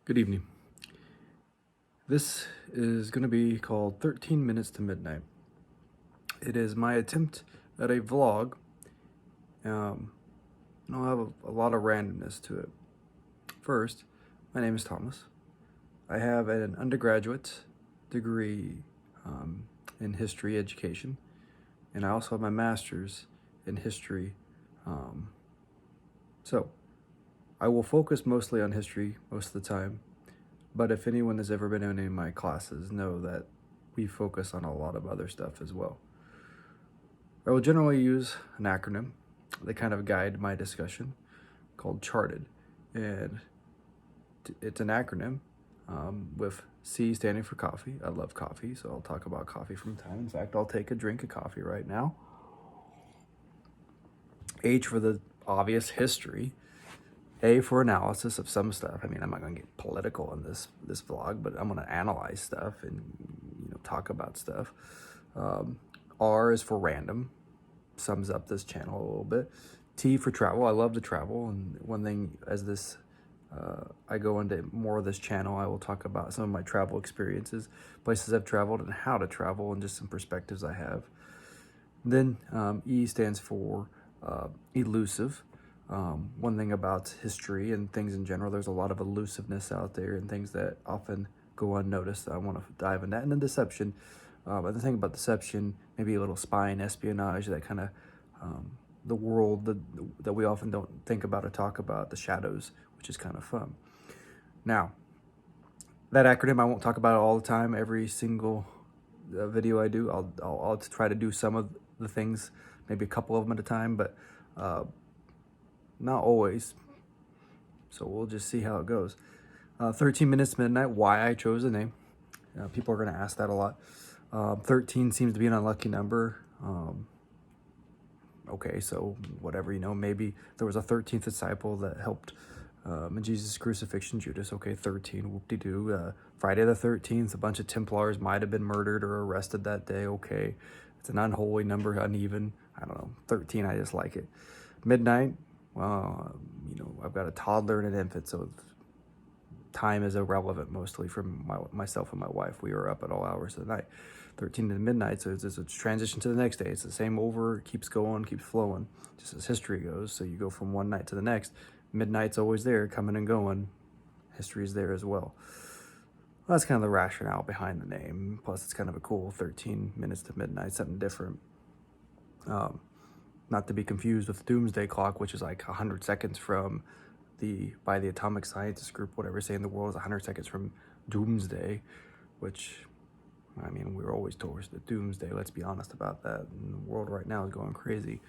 Good evening. This is going to be called 13 Minutes to Midnight. It is my attempt at a vlog. Um, and I'll have a lot of randomness to it. First, my name is Thomas. I have an undergraduate degree in history education, and I also have my master's in history. Um, so, I will focus mostly on history most of the time. But if anyone has ever been in any of my classes, know that we focus on a lot of other stuff as well. I will generally use an acronym that kind of guide my discussion called CHARTED. And it's an acronym with C standing for coffee. I love coffee, so I'll talk about coffee from time. In fact, I'll take a drink of coffee right now. H for the obvious history. A for analysis of some stuff. I mean, I'm not going to get political in this vlog, but I'm going to analyze stuff and talk about stuff. R is for random, sums up this channel a little bit. T for travel. I love to travel, and one thing as this I go into more of this channel, I will talk about some of my travel experiences, places I've traveled, and how to travel, and just some perspectives I have. Then E stands for elusive. One thing about history and things in general, there's a lot of elusiveness out there and things that often go unnoticed. I want to dive into that. And then deception. But the thing about deception, maybe a little spying, espionage, that kind of the world that we often don't think about or talk about, the shadows, which is kind of fun. Now, that acronym, I won't talk about it all the time. Every single video I do, I'll try to do some of the things, maybe a couple of them at a time, but not always. So we'll just see how it goes. 13 Minutes to Midnight, why I chose the name. People are going to ask that a lot. 13 seems to be an unlucky number. Okay, so whatever, maybe there was a 13th disciple that helped in Jesus' crucifixion, Judas. Okay, 13, whoop-de-doo. Friday the 13th, a bunch of Templars might have been murdered or arrested that day. Okay, it's an unholy number, uneven. I don't know, 13, I just like it. Midnight, well, I've got a toddler and an infant, so time is irrelevant mostly for myself and my wife. We are up at all hours of the night. 13 to midnight, so it's a transition to the next day. It's the same over, keeps going, keeps flowing, just as history goes. So you go from one night to the next. Midnight's always there, coming and going. History's there as well. That's kind of the rationale behind the name. Plus, it's kind of a cool 13 minutes to midnight, something different. Not to be confused with Doomsday Clock, which is like 100 seconds from by the atomic scientist group, whatever, saying the world is 100 seconds from doomsday, which, I mean, we're always towards the doomsday. Let's be honest about that. And the world right now is going crazy.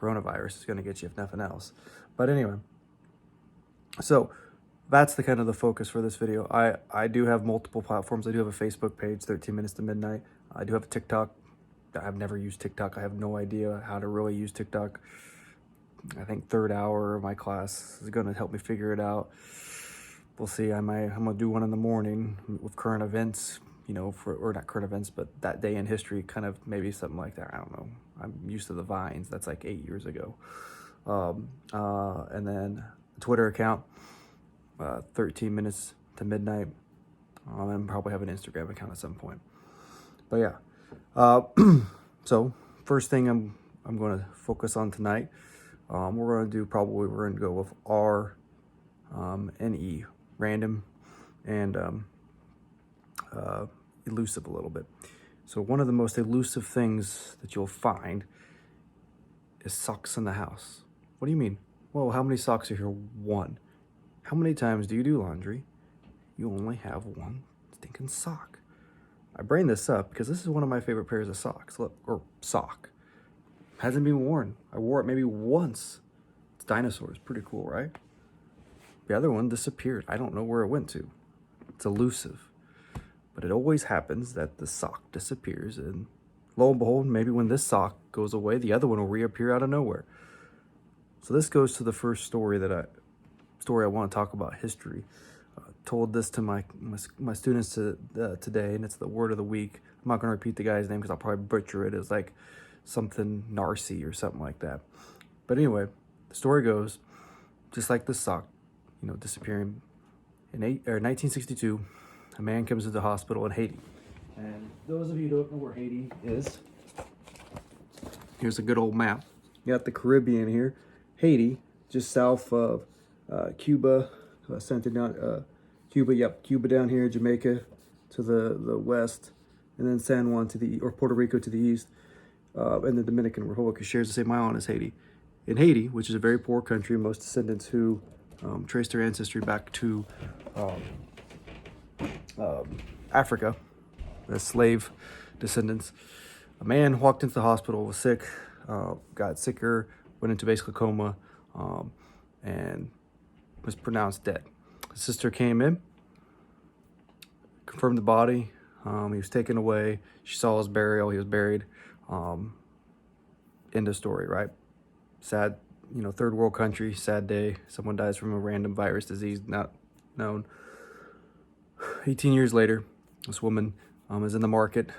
Coronavirus is going to get you if nothing else. But anyway, so that's the kind of the focus for this video. I do have multiple platforms. I do have a Facebook page, 13 Minutes to Midnight. I do have a TikTok. I've never used TikTok. I have no idea how to really use TikTok. I think third hour of my class is going to help me figure it out. We'll see. I'm going to do one in the morning with current events, or not current events, but that day in history, kind of maybe something like that. I don't know. I'm used to the Vines. That's like 8 years ago. And then a Twitter account, 13 Minutes to Midnight. And probably have an Instagram account at some point. But yeah. So first thing I'm going to focus on tonight, we're going to go with R and E, random and elusive a little bit. So one of the most elusive things that you'll find is socks in the house. What do you mean? Well, how many socks are here? One. How many times do you do laundry? You only have one stinking sock. I bring this up because this is one of my favorite pairs of socks. Look, or sock. Hasn't been worn. I wore it maybe once. It's dinosaurs. Pretty cool, right? The other one disappeared. I don't know where it went to. It's elusive. But it always happens that the sock disappears, and lo and behold, maybe when this sock goes away, the other one will reappear out of nowhere. So this goes to the first story I want to talk about, history. Told this to my students today, and it's the word of the week. I'm not going to repeat the guy's name because I'll probably butcher it. It's like something Narcy or something like that. But anyway, the story goes, just like the sock, disappearing, In 1962, a man comes to the hospital in Haiti. And those of you who don't know where Haiti is, here's a good old map. You got the Caribbean here. Haiti, just south of Cuba, sent it down, Cuba down here, Jamaica to the west, and then San Juan or Puerto Rico to the east, and the Dominican Republic shares the same island as Haiti. In Haiti, which is a very poor country, most descendants who trace their ancestry back to Africa, the slave descendants. A man walked into the hospital, was sick, got sicker, went into basically coma, and was pronounced dead. His sister came in, confirmed the body. He was taken away. She saw his burial. He was buried. End of story, right? Sad, third world country, sad day. Someone dies from a random virus disease not known. 18 years later, this woman is in the market,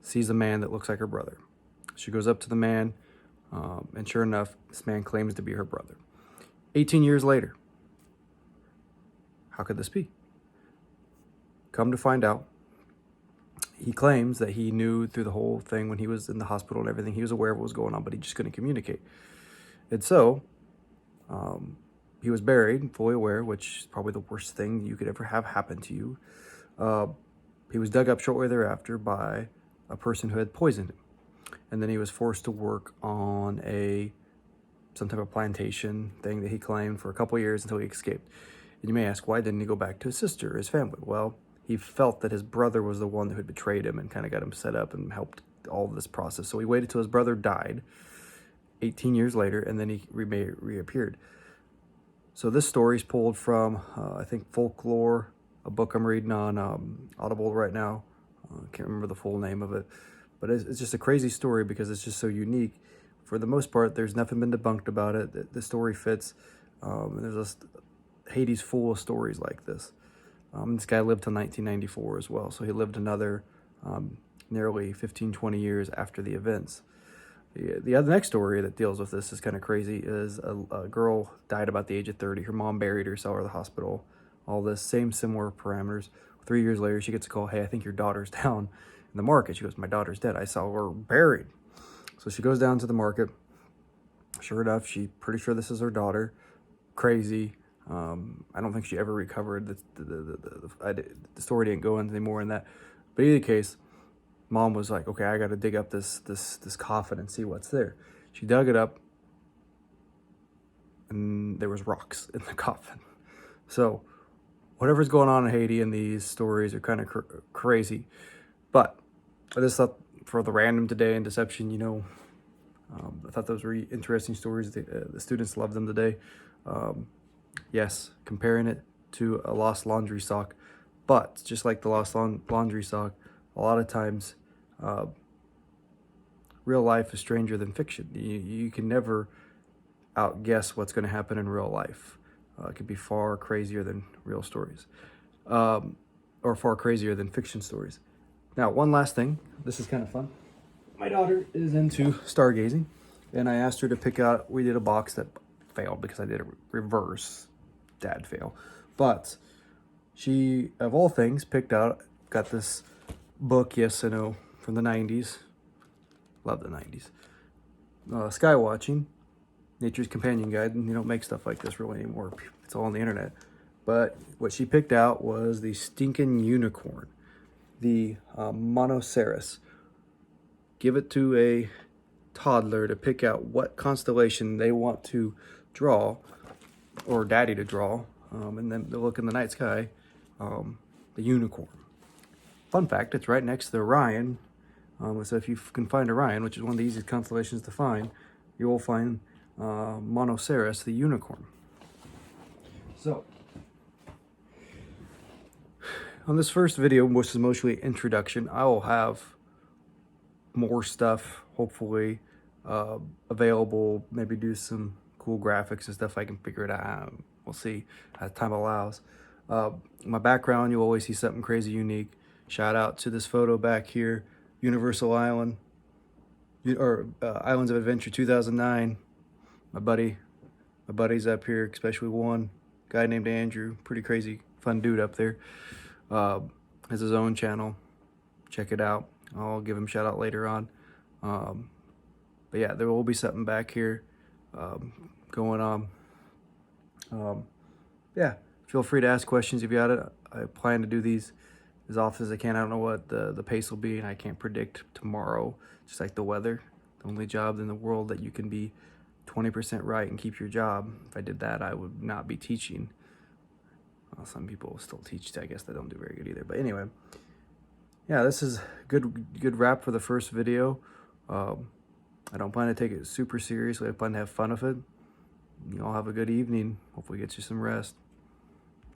sees a man that looks like her brother. She goes up to the man, and sure enough, this man claims to be her brother. 18 years later, how could this be? Come to find out, he claims that he knew through the whole thing when he was in the hospital and everything. He was aware of what was going on, but he just couldn't communicate. And so, he was buried, fully aware, which is probably the worst thing you could ever have happen to you. He was dug up shortly thereafter by a person who had poisoned him. And then he was forced to work on some type of plantation thing that he claimed for a couple of years until he escaped. And you may ask, why didn't he go back to his sister or his family? Well, he felt that his brother was the one who had betrayed him and kind of got him set up and helped all of this process. So he waited till his brother died 18 years later, and then he reappeared. So this story is pulled from, I think, Folklore, a book I'm reading on Audible right now. I can't remember the full name of it. But it's just a crazy story because it's just so unique. For the most part, there's nothing been debunked about it. The story fits. Haiti's full of stories like this. This guy lived till 1994 as well. So he lived another nearly 15, 20 years after the events. The next story that deals with this is kind of crazy. Is a girl died about the age of 30. Her mom buried her, saw her at the hospital. All this similar parameters. 3 years later, she gets a call. Hey, I think your daughter's down in the market. She goes, my daughter's dead. I saw her buried. So she goes down to the market. Sure enough, she's pretty sure this is her daughter. Crazy. I don't think she ever recovered. The story didn't go into any more in that. But in either case, mom was like, okay, I got to dig up this coffin and see what's there. She dug it up, and there was rocks in the coffin. So whatever's going on in Haiti in these stories are kind of crazy. But I just thought for the random today and deception, I thought those were interesting stories. The students loved them today. Yes, comparing it to a lost laundry sock. But just like the lost laundry sock, a lot of times real life is stranger than fiction. You can never outguess what's going to happen in real life. It could be far crazier than real stories, or far crazier than fiction stories. Now, one last thing. This is kind of fun. My daughter is into stargazing, and I asked her to pick out. We did a box that failed because I did a reverse dad fail, but she, of all things, got this book. Yes, I know, from the 90s. Love the 90s. Sky Watching, Nature's Companion Guide. And they don't make stuff like this really anymore. It's all on the internet. But what she picked out was the stinking unicorn, the Monoceros. Give it to a toddler to pick out what constellation they want to draw, or daddy to draw, and then they'll look in the night sky, the unicorn. Fun fact, it's right next to Orion. So if you can find Orion, which is one of the easiest constellations to find, you will find Monoceros, the unicorn. So, on this first video, which is mostly introduction, I will have more stuff, hopefully, available. Maybe do some cool graphics and stuff. I can figure it out. We'll see as time allows. My background, you'll always see something crazy unique. Shout out to this photo back here, Universal Island, or Islands of Adventure 2009. My buddies up here, especially one, guy named Andrew, pretty crazy, fun dude up there. Has his own channel. Check it out. I'll give him a shout out later on. But yeah, there will be something back here going on. Yeah, feel free to ask questions if you got it. I plan to do these as often as I can. I don't know what the pace will be, and I can't predict tomorrow, just like the weather. The only job in the world that you can be 20% right and keep your job. If I did that, I would not be teaching. Well, some people still teach. I guess they don't do very good either. But anyway, yeah, this is good wrap for the first video. I don't plan to take it super seriously. I plan to have fun with it. You all have a good evening. Hopefully get you some rest.